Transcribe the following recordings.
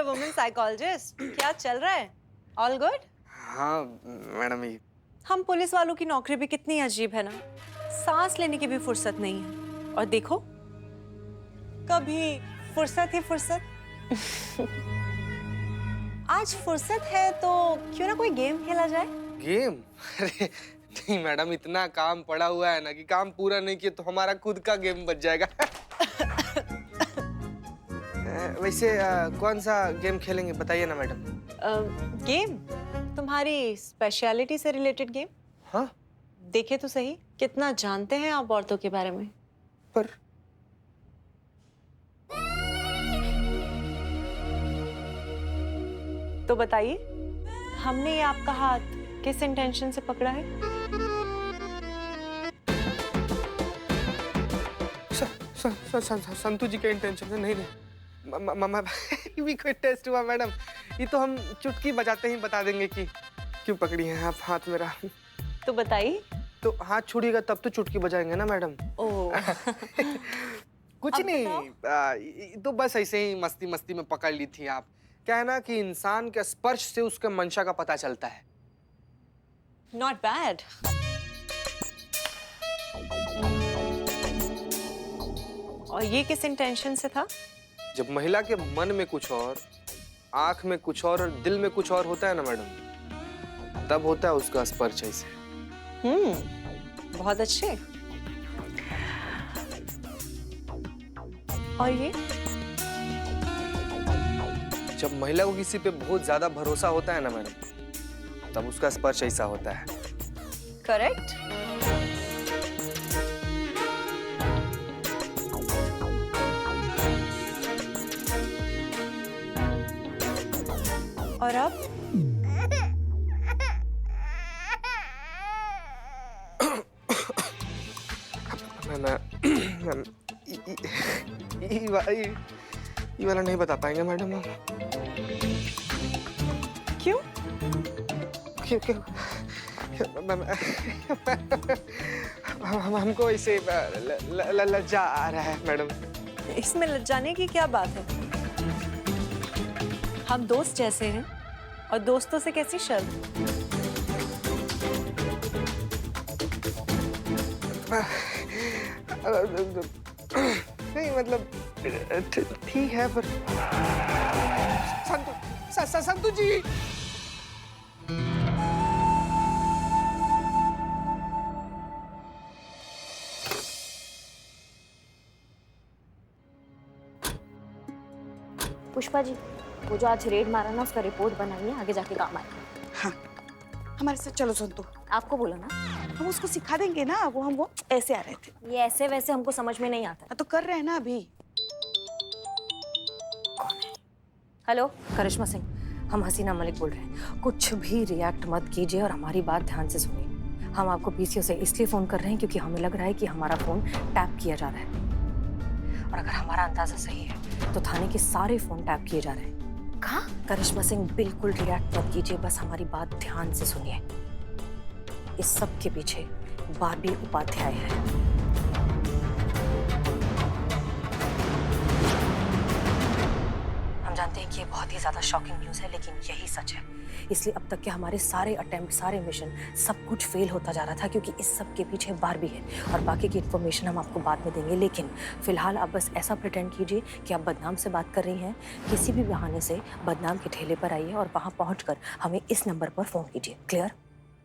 Mister women psychologist, क्या चल रहा है? All good? हाँ मैडम, ये हम पुलिस वालों की नौकरी भी कितनी अजीब है ना, सांस लेने की भी फुर्सत नहीं है। और देखो, कभी फुर्सत ही फुर्सत। आज फुर्सत है तो क्यों ना कोई गेम खेला जाए? गेम? अरे नहीं मैडम, इतना काम पड़ा हुआ है ना कि काम पूरा नहीं किया तो हमारा खुद का गेम बच जाएगा। वैसे कौन सा गेम खेलेंगे बताइए ना मैडम। गेम? तुम्हारी स्पेशलिटी से रिलेटेड गेम? हाँ, देखे तो सही, कितना जानते हैं आप औरतों के बारे में। पर तो बताइए, हमने ये आपका हाथ किस इंटेंशन से पकड़ा है? संतु जी के इंटेंशन से नहीं। भी कोई टेस्ट हुआ मैडम? ये तो हम चुटकी बजाते ही बता देंगे कि क्यों पकड़ी हैं आप हाथ मेरा। तो बताइए। तो हाथ छुड़िएगा तब तो चुटकी बजाएंगे ना मैडम। ओह। कुछ नहीं, तो बस ऐसे ही मस्ती मस्ती में पकड़ ली थी आप। क्या है ना कि इंसान के स्पर्श से उसके मंशा का पता चलता है। Not bad. और ये किस इंटेंशन से था? जब महिला के मन में कुछ और, आंख में कुछ और दिल में कुछ और होता है ना मैडम, तब होता है उसका स्पर्श ऐसे। बहुत अच्छे। और ये? जब महिला को किसी पे बहुत ज्यादा भरोसा होता है ना मैडम, तब उसका स्पर्श ऐसा होता है। करेक्ट। और अब? ये वाला नहीं बता पाएंगे मैडम हम। क्यों? क्यों क्यों? हमको इसे लज्जा आ रहा है मैडम। इसमें लज्जाने की क्या बात है? हम दोस्त जैसे हैं और दोस्तों से कैसी शर्म? नहीं मतलब ठीक है पर संतु जी। पुष्पा जी, वो जो आज रेड मारा ना, उसका रिपोर्ट बनाइए, आगे जाके काम आएगा। हाँ, हमारे साथ चलो संतु। आपको बोला ना, हम उसको सिखा देंगे ना। वो ऐसे आ रहे थे। ये ऐसे वैसे हमको समझ में नहीं आता। तो कर रहे हैं ना अभी। हेलो करिश्मा सिंह, हम हसीना मलिक बोल रहे हैं। कुछ भी रिएक्ट मत कीजिए और हमारी बात ध्यान से सुनिए। हम आपको पीसीओ से इसलिए फोन कर रहे हैं क्योंकि हमें लग रहा है कि हमारा फोन टैप किया जा रहा है, और अगर हमारा अंदाजा सही है तो थाने के सारे फोन टैप किए जा रहे हैं। कहाँ? करिश्मा सिंह, बिल्कुल रिएक्ट मत कीजिए, बस हमारी बात ध्यान से सुनिए। इस सब के पीछे बारबी उपाध्याय है। हम जानते हैं कि ये बहुत ही ज्यादा शॉकिंग न्यूज़ है, लेकिन यही सच है। इसलिए अब तक के हमारे सारे अटेम्प्ट, सारे मिशन, सब कुछ फेल होता जा रहा था क्योंकि इस सब के पीछे बारबी है। और बाकी की इन्फॉर्मेशन हम आपको बाद में देंगे, लेकिन फिलहाल आप बस ऐसा प्रिटेंड कीजिए कि आप बदनाम से बात कर रही हैं। किसी भी बहाने से बदनाम के ठेले पर आइए और वहाँ पहुँचकर हमें इस नंबर पर फोन कीजिए। क्लियर?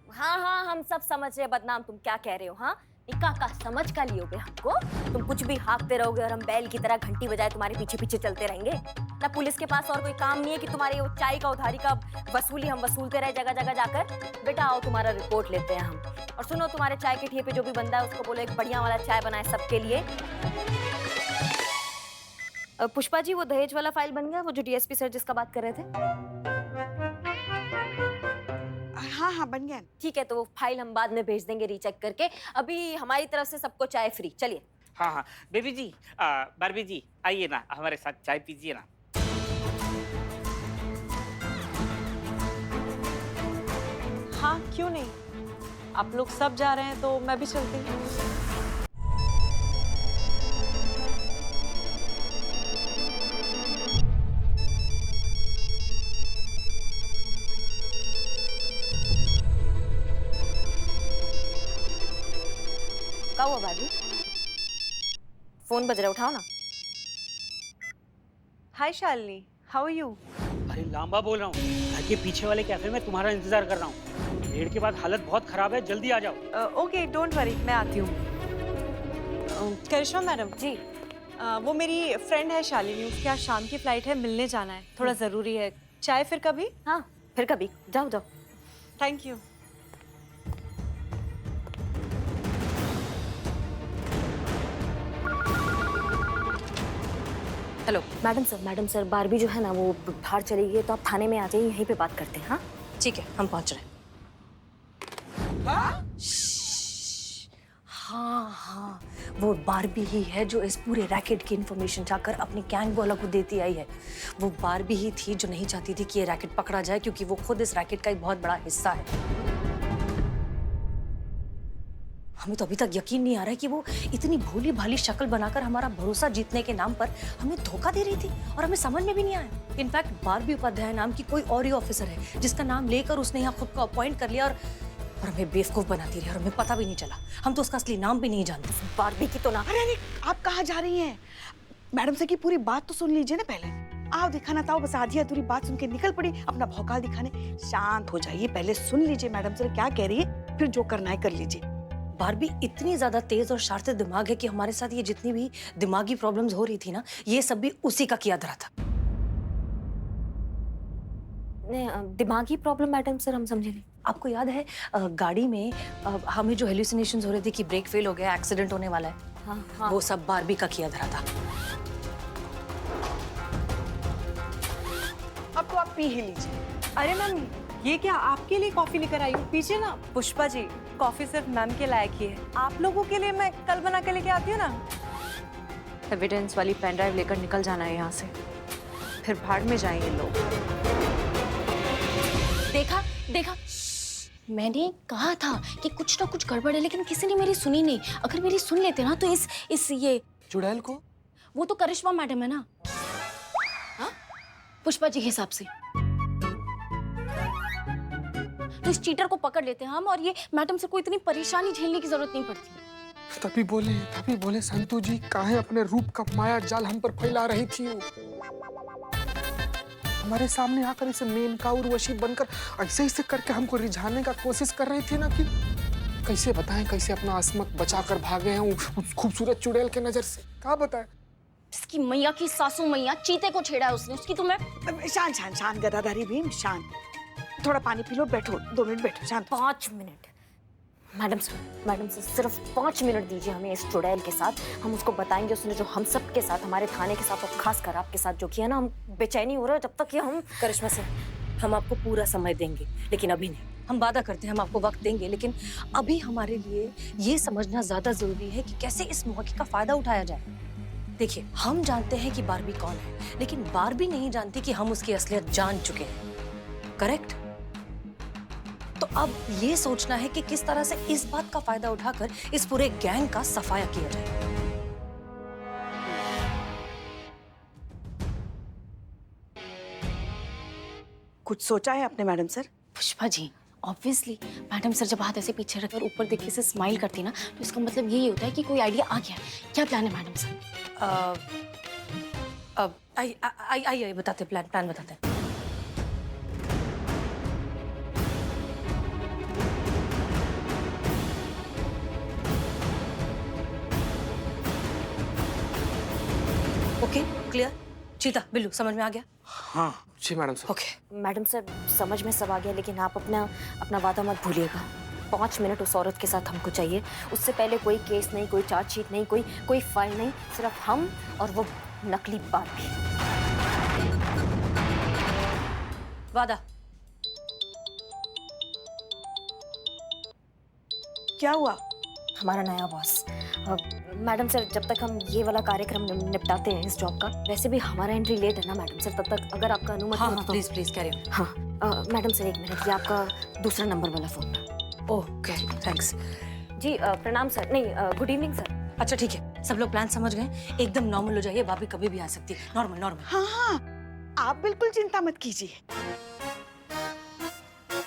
हाँ हाँ, हम सब समझ रहे हैं बदनाम तुम क्या कह रहे हो। हाँ, निकाह का समझ का लियोगे हमको? तुम कुछ भी हाँकते रहोगे और हम बैल की तरह घंटी बजाए तुम्हारे पीछे पीछे चलते रहेंगे ना? पुलिस के पास और कोई काम नहीं है कि तुम्हारे वो चाय का उधारी का वसूली हम वसूलते रहे जगह जगह जाकर? बेटा आओ, तुम्हारा रिपोर्ट लेते हैं हम। और सुनो, तुम्हारे चाय के ठेपे जो भी बंदा है उसको बोलो एक बढ़िया वाला चाय बनाए सबके लिए। पुष्पा जी, वो दहेज वाला फाइल बन गया, वो जो डीएसपी सर जिसका बात कर रहे थे? हाँ हाँ, बन गया। ठीक है, तो वो फाइल हम बाद में भेज देंगे रीचेक करके। अभी हमारी तरफ से सबको चाय फ्री। चलिए। हाँ हाँ बेबी जी, बारबी जी आइए ना, हमारे साथ चाय पीजिए ना। हाँ, क्यों नहीं? आप लोग सब जा रहे हैं तो मैं भी चलती हूँ। क्या हुआ बार्बी? फोन बज रहा, उठाओ ना। हाय शालिनी, हाउ आर यू? अरे लांबा बोल रहा हूँ, घर के पीछे वाले कैफे में तुम्हारा इंतजार कर रहा हूँ। 1:30 के बाद हालत बहुत खराब है, जल्दी आ जाओ। ओके, डोंट वरी, मैं आती हूँ। करिश्मा मैडम जी। वो मेरी फ्रेंड है शालिनी, उसके आज शाम की फ्लाइट है, मिलने जाना है, थोड़ा ज़रूरी है। चाय फिर कभी? हाँ, फिर कभी। जाओ जाओ। Thank you. Hello madam sir, Barbie जो है ना वो बाहर चली गई है, तो आप थाने में आ जाइए, यहीं पे बात करते हैं। हाँ ठीक है, हम पहुंच रहे हैं। हाँ हाँ, वो बारबी ही है जो इस पूरे रैकेट की इंफॉर्मेशन चाहकर अपने गैंग वालों को देती आई है। वो बारबी ही थी जो नहीं चाहती थी कि ये रैकेट पकड़ा जाए, क्योंकि वो खुद इस रैकेट का एक बहुत बड़ा हिस्सा है। हमें तो अभी तक यकीन नहीं आ रहा है कि वो इतनी भोली भाली शक्ल बनाकर हमारा भरोसा जीतने के नाम पर हमें धोखा दे रही थी, और हमें समझ में भी नहीं आया। इनफैक्ट बारबी उपाध्याय नाम की कोई और ही ऑफिसर है जिसका नाम लेकर उसने यहाँ खुद को अपॉइंट कर लिया, और हमें बेवकूफ बनाती रही, और हमें पता भी नहीं चला। हम तो उसका असली नाम भी नहीं जानते। बारबी की तो ना। अरे आप कहाँ जा रही हैं? मैडम से की पूरी बात तो सुन लीजिए ना पहले। आप दिखाना था, बस आधी अधूरी बात सुन के निकल पड़ी अपना भौकाल दिखाने। शांत हो जाइए, पहले सुन लीजिए मैडम से क्या कह रही है, फिर जो करना है कर लीजिए। बारबी इतनी ज्यादा तेज और शातिर दिमाग है कि हमारे साथ ये जितनी भी दिमागी प्रॉब्लम्स हो रही थी ना, ये सब भी उसी का किया धरा था। दिमागी प्रॉब्लम मैडम सर, हम समझे नहीं। आपको याद है गाड़ी में हमें जो हेलुसिनेशंस हो रहे थे कि ब्रेक फेल हो गया, एक्सीडेंट होने वाला है, हाँ हाँ। वो सब बारबी का किया धरा था। अब तो आप पी ही लीजिए। अरे मैम, ये क्या आपके लिए कॉफी लेकर आई हूँ? पीछे ना। पुष्पा जी, कॉफी सिर्फ मैम के लायक ही है, आप लोगों के लिए मैं कल बना के लेके आती हूँ ना। एविडेंस वाली पेन ड्राइव लेकर निकल जाना है यहाँ से, फिर भाड़ में जाएंगे लोग। देखा देखा, मैंने कहा था कि कुछ ना कुछ गड़बड़ है, लेकिन किसी ने मेरी सुनी नहीं। अगर मेरी सुन लेते ना तो इस ये चुड़ैल को? वो तो करिश्मा मैडम है ना, हाँ? पुष्पा जी के हिसाब से तो इस चीटर को पकड़ लेते हैं हम, और ये मैडम से कोई इतनी परेशानी झेलने की जरूरत नहीं पड़ती। तभी बोले संतू जी, काहे अपने रूप का माया जाल हम पर फैला रही थी वो? हमारे सामने आकर इसे मेनका और वशी बनकर ऐसे करके हमको रिझाने का कोशिश कर रही थी ना, कि कैसे बताएं, कैसे अपना असमत बचाकर भागे हैं उस खूबसूरत चुड़ैल के नजर से। क्या बताएं? इसकी मैया की सासू मैया, चीते को छेड़ा है उसने, उसकी तो मैं। शांत गदाधारी भीम, शांत। थोड़ा पानी पी लो, बैठो 2 मिनट बैठो, शांत। 5 मिनट मैडम सर, सिर्फ 5 मिनट दीजिए हमें इस चुड़ैल के साथ। हम उसको बताएंगे उसने जो हम सब के साथ, हमारे थाने के साथ और खासकर आपके साथ जो किया ना, हम बेचैनी हो रहा है जब तक ये हम। करिश्मा सिंह, हम आपको पूरा समय देंगे, लेकिन अभी नहीं। हम वादा करते हैं हम आपको वक्त देंगे, लेकिन अभी हमारे लिए ये समझना ज्यादा जरूरी है कि कैसे इस मौके का फायदा उठाया जाए। देखिए, हम जानते हैं कि बारबी कौन है, लेकिन बारबी नहीं जानती कि हम उसकी असलियत जान चुके हैं। करेक्ट? तो अब ये सोचना है कि किस तरह से इस बात का फायदा उठाकर इस पूरे गैंग का सफाया किया जाए। कुछ सोचा है आपने madam sir? Pushpa ji, obviously madam sir जब हाथ ऐसे पीछे रखकर ऊपर देख से स्माइल करती ना, तो इसका मतलब यही होता है कि कोई आइडिया आ गया। क्या प्लान है मैडम सर? अब आइए बताते, प्लान बताते हैं। Okay, clear? चीता, बिल्लू, समझ में आ गया? हाँ जी मैडम साहब। ओके। मैडम सर, समझ में सब आ गया, लेकिन आप अपना वादा मत भूलिएगा। 5 मिनट उस औरत के साथ हमको चाहिए। उससे पहले कोई केस नहीं, कोई चार्जशीट नहीं, कोई फाइल नहीं, सिर्फ हम और वो नकली बारबी। वादा। क्या हुआ? हमारा नया बॉस। मैडम सर, जब तक हम ये वाला कार्यक्रम निपटाते हैं इस जॉब का, वैसे भी हमारा एंट्री लेट है ना मैडम सर, तब तक अगर आपका अनुमति हाँ हो हाँ, तो। Please carry on. हाँ मैडम सर, 1 मिनट, ये आपका दूसरा नंबर वाला फोन। Okay, thanks. जी प्रणाम सर, नहीं गुड इवनिंग सर। अच्छा ठीक है, सब लोग प्लान समझ गए, एकदम नॉर्मल हो जाइए, भाभी कभी भी आ सकती है। नॉर्मल। हाँ, आप बिल्कुल चिंता मत कीजिए।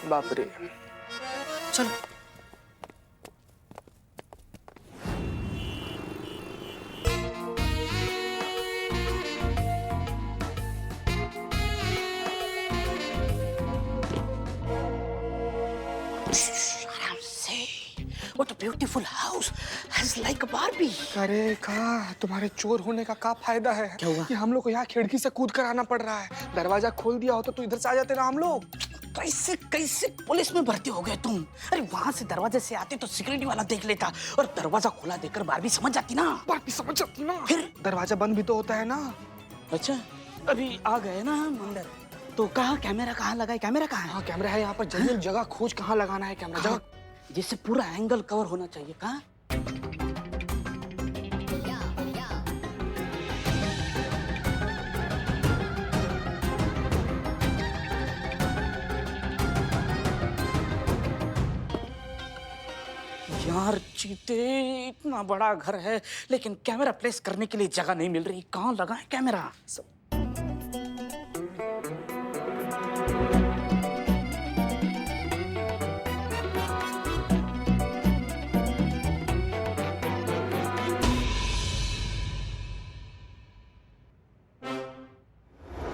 बाप रे। चलो। beautiful house has like a Barbie. अरे का तुम्हारे चोर होने का फायदा है? क्या हुआ? कि हम लोग को यहाँ खिड़की से कूद कर आना पड़ रहा है। दरवाजा खोल दिया हो तो इधर से आ जाते ना हम लोग। कैसे कैसे पुलिस में भर्ती हो गए तुम? अरे वहां से दरवाजे से आते तो सिक्योरिटी वाला देख लेता और दरवाजा खुला देकर बारबी समझ जाती ना। बारबी समझ जाती ना। फिर दरवाजा बंद भी तो होता है ना। अच्छा अभी आ गए ना हम अंदर, तो कहाँ कैमरा कहाँ लगा है? कैमरा कहाँ है? हाँ कैमरा है यहाँ पर। जल्दी जगह खोज कहाँ लगाना है कैमरा। जगह जिससे पूरा एंगल कवर होना चाहिए। कहाँ? यार चीते, इतना बड़ा घर है लेकिन कैमरा प्लेस करने के लिए जगह नहीं मिल रही। कहाँ लगा है कैमरा?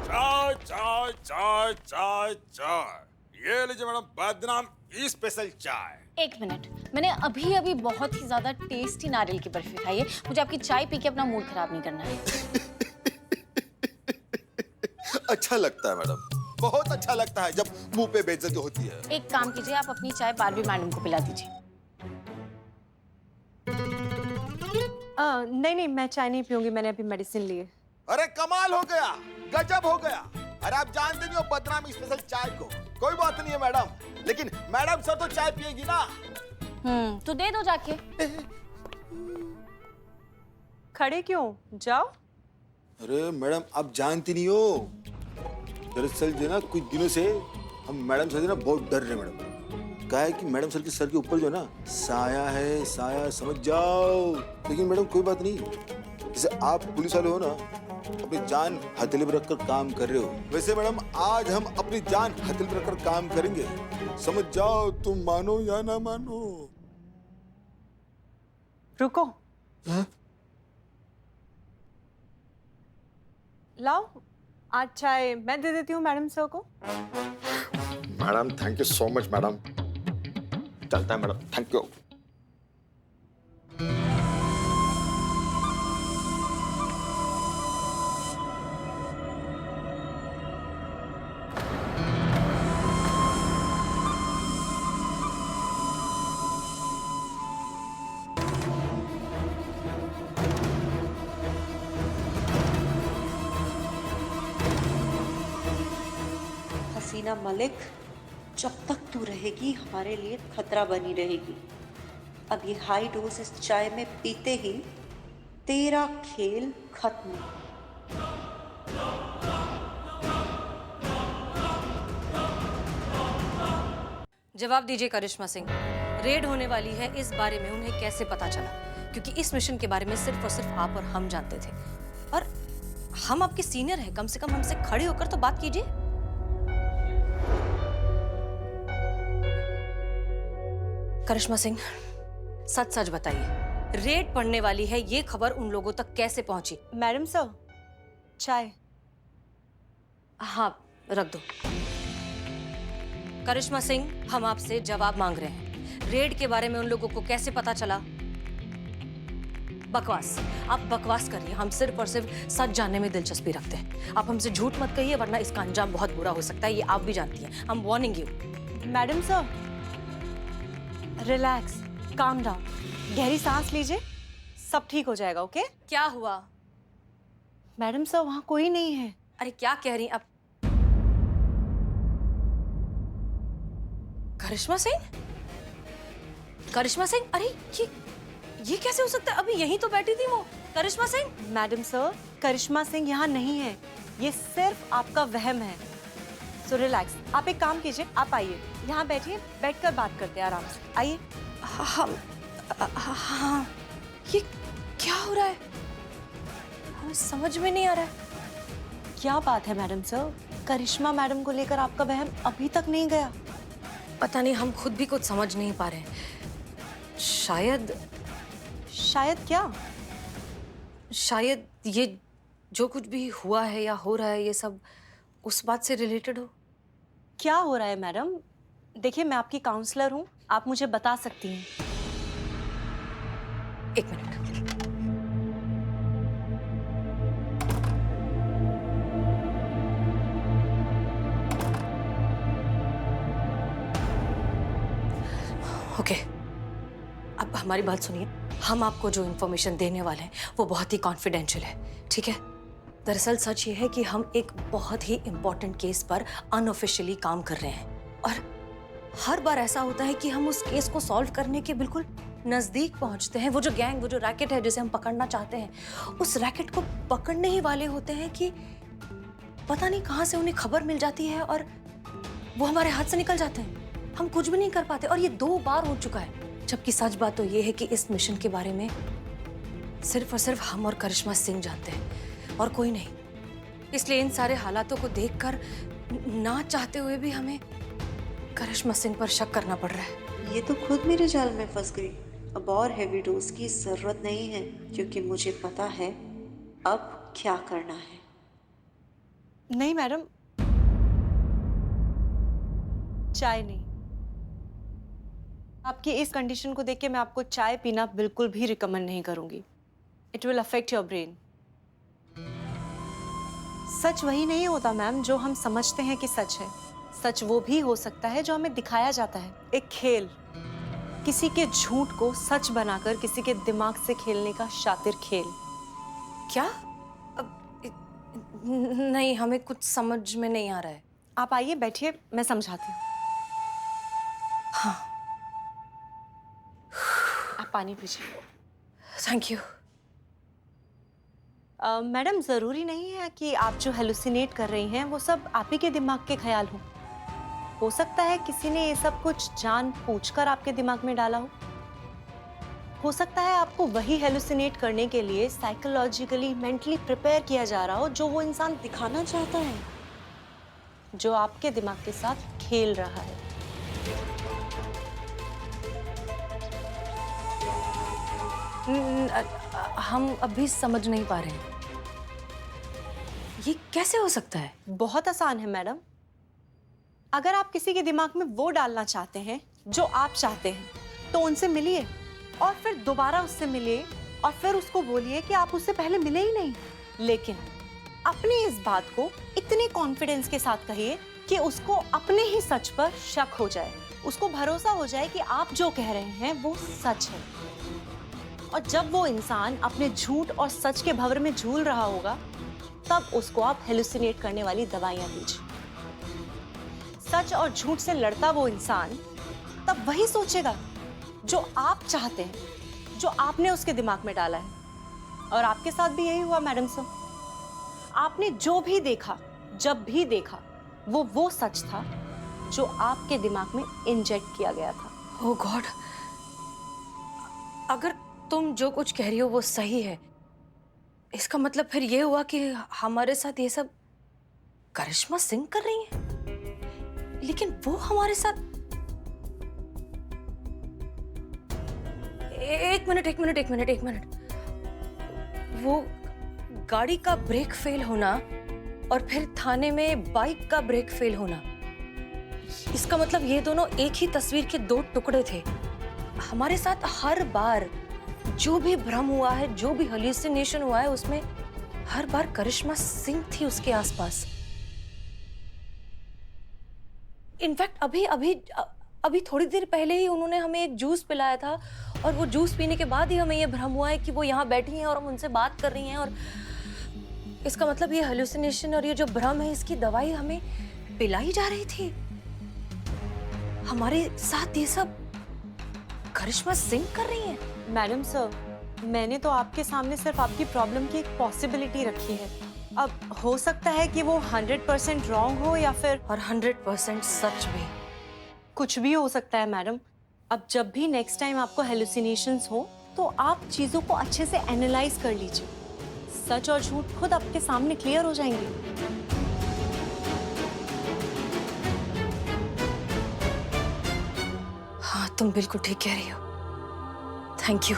चाय चाय चाय चाय चाय। ये लीजिए मैडम, बदनाम स्पेशल चाय। एक मिनट, मैंने अभी अभी बहुत ही ज्यादा टेस्टी नारियल की बर्फी खाई है। मुझे आपकी चाय पी के अपना मूड खराब नहीं करना है। अच्छा लगता है मैडम, बहुत अच्छा लगता है जब मुंह पे बेइज्जती होती है। एक काम कीजिए, आप अपनी चाय बारबी मैडम को पिला दीजिए। नहीं नहीं, मैं चाय नहीं पीऊंगी, मैंने अभी मेडिसिन ली है। अरे कमाल हो गया, गजब हो गया। अरे आप जानते नहीं हो बदनाम स्पेशल चाय को। कोई बात नहीं है मैडम, लेकिन मैडम सर तो चाय पिएगी ना। तो दे दो जाके। खड़े क्यों, जाओ। अरे मैडम आप जानती नहीं हो, दरअसल जो ना कुछ दिनों से हम मैडम सर से ना बहुत डर रहे हैं मैडम। क्या है कि मैडम सर के सर के ऊपर जो ना साया है, साया समझ जाओ। लेकिन मैडम कोई बात नहीं, जैसे आप पुलिस वाले हो ना, अपनी जान हथेली पर रखकर काम कर रहे हो, वैसे मैडम आज हम अपनी जान हथेली पर रखकर काम करेंगे। समझ जाओ, तुम मानो या ना मानो। रुको। हाँ? लाओ, आज चाय मैं दे देती हूँ मैडम सर को। Madam thank you so much madam. चलता है मैडम, थैंक यू। हसीना मलिक, जब तक तू रहेगी हमारे लिए खतरा बनी रहेगी। अब ये हाई डोज इस चाय में पीते ही तेरा खेल खत्म। जवाब दीजिए करिश्मा सिंह, रेड होने वाली है, इस बारे में उन्हें कैसे पता चला? क्योंकि इस मिशन के बारे में सिर्फ और सिर्फ आप और हम जानते थे, और हम आपके सीनियर हैं, कम से कम हमसे खड़े होकर तो बात कीजिए। करिश्मा सिंह, सच सच बताइए, रेड पड़ने वाली है ये खबर उन लोगों तक कैसे पहुंची? मैडम सर, चाय। हाँ, रख दो। करिश्मा सिंह, हम आपसे जवाब मांग रहे हैं। रेड के बारे में उन लोगों को कैसे पता चला? बकवास, आप बकवास करिए, हम सिर्फ और सिर्फ सच जानने में दिलचस्पी रखते हैं। आप हमसे झूठ मत कहिए, वरना इसका अंजाम बहुत बुरा हो सकता है, ये आप भी जानती हैं। हम warning you. Madam sir, relax, calm down, गहरी सांस लीजिए, सब ठीक हो जाएगा। ओके? क्या हुआ? मैडम सर, वहां कोई नहीं है। अरे क्या कह रही हैं आप? करिश्मा सिंह? करिश्मा सिंह? अरे ये कैसे हो सकता है? अभी यहीं तो बैठी थी वो। करिश्मा सिंह? मैडम सर, करिश्मा सिंह यहाँ नहीं है, ये सिर्फ आपका वहम है। सो रिलैक्स, आप एक काम कीजिए, आप आइए, यहाँ बैठिए, बैठकर बात करते हैं आराम से। आइए। हाँ, ये क्या हो रहा है? हमें समझ में नहीं आ रहा है। क्या बात है मैडम सर, करिश्मा मैडम को लेकर आपका वहम अभी तक नहीं गया? पता नहीं, हम खुद भी कुछ समझ नहीं पा रहे हैं। शायद क्या? शायद ये जो कुछ भी हुआ है या हो रहा है, ये सब उस बात से रिलेटेड हो। क्या हो रहा है मैडम? देखिए, मैं आपकी काउंसलर हूँ, आप मुझे बता सकती हैं। एक मिनट। ओके, अब हमारी बात सुनिए। हम आपको जो इन्फॉर्मेशन देने वाले हैं वो बहुत ही कॉन्फिडेंशियल है, ठीक है? दरअसल सच ये है कि हम एक बहुत ही इम्पोर्टेंट केस पर अनऑफिशियली काम कर रहे हैं और हर बार ऐसा होता है कि हम उस केस को सॉल्व करने के बिल्कुल नजदीक पहुंचते हैं। वो जो गैंग, वो जो रैकेट है जिसे हम पकड़ना चाहते हैं, उस रैकेट को पकड़ने ही वाले होते हैं कि पता नहीं कहां से उन्हें खबर मिल जाती है और वो हमारे हाथ से निकल जाते हैं। हम कुछ भी नहीं कर पाते और ये 2 बार हो चुका है। जबकि सच बात तो ये है कि इस मिशन के बारे में सिर्फ और सिर्फ हम और करिश्मा सिंह जानते हैं और कोई नहीं। इसलिए इन सारे हालातों को देखकर ना चाहते हुए भी हमें करिश्मा सिंह पर शक करना पड़ रहा है। ये तो खुद मेरे जाल में फंस गई। अब और हैवी डोज की जरूरत नहीं है क्योंकि मुझे पता है अब क्या करना है। नहीं मैडम, चाय नहीं। आपकी इस कंडीशन को देख के मैं आपको चाय पीना बिल्कुल भी रिकमेंड नहीं करूंगी। It will affect your brain. सच वही नहीं होता मैम जो हम समझते हैं कि सच है। सच वो भी हो सकता है जो हमें दिखाया जाता है। एक खेल, किसी के झूठ को सच बनाकर किसी के दिमाग से खेलने का शातिर खेल। क्या? नहीं, हमें कुछ समझ में नहीं आ रहा है। आप आइए, बैठिए, मैं समझाती हूँ। हाँ, आप पानी पीजिए। Thank you. मैडम, ज़रूरी नहीं है कि आप जो हेलुसिनेट कर रही हैं वो सब आप ही के दिमाग के ख्याल हों। हो सकता है किसी ने ये सब कुछ जानबूझकर आपके दिमाग में डाला हो सकता है आपको वही हेलुसिनेट करने के लिए साइकोलॉजिकली, मेंटली प्रिपेयर किया जा रहा हो जो वो इंसान दिखाना चाहता है, जो आपके दिमाग के साथ खेल रहा है। हम अभी समझ नहीं पा रहे हैं, ये कैसे हो सकता है? बहुत आसान है मैडम। अगर आप किसी के दिमाग में वो डालना चाहते हैं जो आप चाहते हैं तो उनसे मिलिए और फिर दोबारा उससे मिलिए और फिर उसको बोलिए कि आप उससे पहले मिले ही नहीं। लेकिन अपनी इस बात को इतने कॉन्फिडेंस के साथ कहिए कि उसको अपने ही सच पर शक हो जाए, उसको भरोसा हो जाए कि आप जो कह रहे हैं वो सच है। और जब वो इंसान अपने झूठ और सच के भंवर में झूल रहा होगा तब उसको आप हेलुसिनेट करने वाली दवाइयां दीजिए। सच और झूठ से लड़ता वो इंसान तब वही सोचेगा जो आप चाहते हैं, जो आपने उसके दिमाग में डाला है। और आपके साथ भी यही हुआ मैडम सर। आपने जो भी देखा, जब भी देखा, वो सच था जो आपके दिमाग में इंजेक्ट किया गया था। ओह गॉड, अगर तुम जो कुछ कह रही हो वो सही है, इसका मतलब फिर ये हुआ कि हमारे साथ ये सब करिश्मा सिंह कर रही है। लेकिन वो हमारे साथ एक मिनट। वो गाड़ी का ब्रेक फेल होना और फिर थाने में बाइक का ब्रेक फेल होना, इसका मतलब ये दोनों एक ही तस्वीर के 2 टुकड़े थे। हमारे साथ हर बार जो भी भ्रम हुआ है, जो भी हेलुसिनेशन हुआ है, उसमें हर बार करिश्मा सिंह थी उसके आसपास। इनफैक्ट अभी थोड़ी देर पहले ही उन्होंने हमें एक जूस पिलाया था और वो जूस पीने के बाद ही हमें ये भ्रम हुआ है कि वो यहाँ बैठी हैं और हम उनसे बात कर रही हैं। और इसका मतलब ये हेलुसिनेशन और ये जो भ्रम है, इसकी दवाई हमें पिलाई जा रही थी। हमारे साथ ये सब करिश्मा सिंह कर रही हैं। मैडम सर, मैंने तो आपके सामने सिर्फ आपकी प्रॉब्लम की एक पॉसिबिलिटी रखी है। अब हो सकता है कि वो 100% रॉन्ग हो या फिर और 100% सच भी। कुछ भी हो सकता है मैडम। अब जब भी नेक्स्ट टाइम आपको हेलुसिनेशंस हो तो आप चीज़ों को अच्छे से एनालाइज कर लीजिए। सच और झूठ खुद आपके सामने क्लियर हो जाएंगे। हाँ, तुम बिल्कुल ठीक कह रही हो। Thank you.